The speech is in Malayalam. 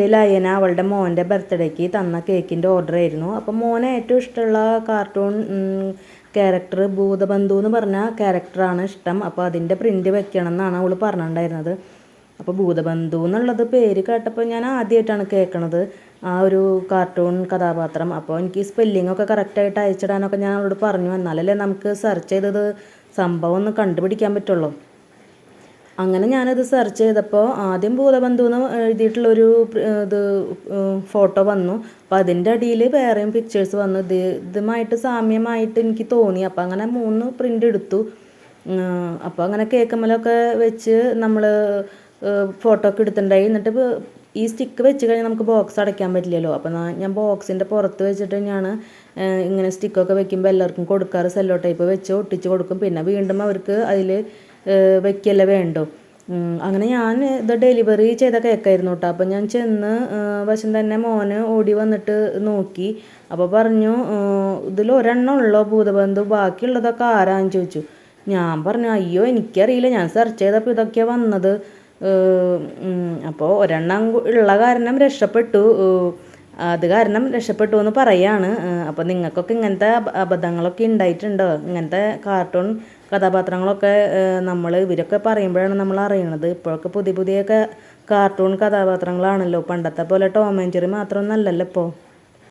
ലയന അവളുടെ മോൻ്റെ ബർത്ത്ഡേക്ക് തന്ന കേക്കിൻ്റെ ഓർഡർ ആയിരുന്നു. അപ്പോൾ മോനെ ഏറ്റവും ഇഷ്ടമുള്ള കാർട്ടൂൺ ക്യാരക്ടർ ഭൂതബന്ധു എന്ന് പറഞ്ഞ ക്യാരക്ടറാണ് ഇഷ്ടം. അപ്പോൾ അതിൻ്റെ പ്രിൻ്റ് വെക്കണം എന്നാണ് അവൾ പറഞ്ഞിട്ടുണ്ടായിരുന്നത്. അപ്പോൾ ഭൂതബന്ധു എന്നുള്ളത് പേര് കേട്ടപ്പോൾ ഞാൻ ആദ്യമായിട്ടാണ് കേൾക്കണത് ആ ഒരു കാർട്ടൂൺ കഥാപാത്രം. അപ്പോൾ എനിക്ക് സ്പെല്ലിങ്ങൊക്കെ കറക്റ്റായിട്ട് അയച്ചിടാനൊക്കെ ഞാൻ അവളോട് പറഞ്ഞു. എന്നാലല്ലേ നമുക്ക് സെർച്ച് ചെയ്തത് സംഭവം ഒന്ന് കണ്ടുപിടിക്കാൻ പറ്റുള്ളൂ. അങ്ങനെ ഞാനത് സെർച്ച് ചെയ്തപ്പോൾ ആദ്യം ഭൂതബന്ധു എന്ന് എഴുതിയിട്ടുള്ളൊരു ഇത് ഫോട്ടോ വന്നു. അപ്പോൾ അതിൻ്റെ അടിയിൽ വേറെയും പിക്ചേഴ്സ് വന്നു. ഇതുമായിട്ട് സാമ്യമായിട്ട് എനിക്ക് തോന്നി. അപ്പോൾ അങ്ങനെ 3 പ്രിൻ്റ് എടുത്തു. അപ്പോൾ അങ്ങനെ കേക്കുമ്മലൊക്കെ വെച്ച് നമ്മൾ ഫോട്ടോ ഒക്കെ എടുത്തിട്ടുണ്ടായി. എന്നിട്ട് ഈ സ്റ്റിക്ക് വെച്ച് കഴിഞ്ഞാൽ നമുക്ക് ബോക്സ് അടയ്ക്കാൻ പറ്റില്ലല്ലോ. അപ്പോൾ ഞാൻ ബോക്സിൻ്റെ പുറത്ത് വെച്ചിട്ട് ഞാൻ ഇങ്ങനെ സ്റ്റിക്കൊക്കെ വെക്കുമ്പോൾ എല്ലാവർക്കും കൊടുക്കാറ് സെല്ലോ ടൈപ്പ് വെച്ച് ഒട്ടിച്ച് കൊടുക്കും. പിന്നെ വീണ്ടും അവർക്ക് അതിൽ വെക്കല്ലേ വേണ്ടോ. അങ്ങനെ ഞാൻ ഇത് ഡെലിവറി ചെയ്ത കേക്കായിരുന്നു കേട്ടോ. അപ്പോൾ ഞാൻ ചെന്ന് വശം തന്നെ മോന് ഓടി വന്നിട്ട് നോക്കി. അപ്പോൾ പറഞ്ഞു ഇതിൽ ഒരെണ്ണം ഉള്ളോ ഭൂതബന്ധു, ബാക്കിയുള്ളതൊക്കെ ആരാന്ന് ചോദിച്ചു. ഞാൻ പറഞ്ഞു അയ്യോ എനിക്കറിയില്ല, ഞാൻ സെർച്ച് ചെയ്തപ്പോൾ ഇതൊക്കെയാണ് വന്നത്. അപ്പോൾ ഒരെണ്ണം ഉള്ള കാരണം രക്ഷപ്പെട്ടു, അത് കാരണം രക്ഷപ്പെട്ടു എന്ന് പറയാണ്. അപ്പോൾ നിങ്ങൾക്കൊക്കെ ഇങ്ങനത്തെ അബദ്ധങ്ങളൊക്കെ ഉണ്ടായിട്ടുണ്ടോ? ഇങ്ങനത്തെ കാർട്ടൂൺ കഥാപാത്രങ്ങളൊക്കെ ഇവരൊക്കെ പറയുമ്പോഴാണ് നമ്മൾ അറിയണത്. ഇപ്പോഴൊക്കെ പുതിയ കാർട്ടൂൺ കഥാപാത്രങ്ങളാണല്ലോ. പണ്ടത്തെ പോലെ ടോം ആൻഡ് ജെറി മാത്രമൊന്നുമല്ലല്ലോ ഇപ്പോൾ.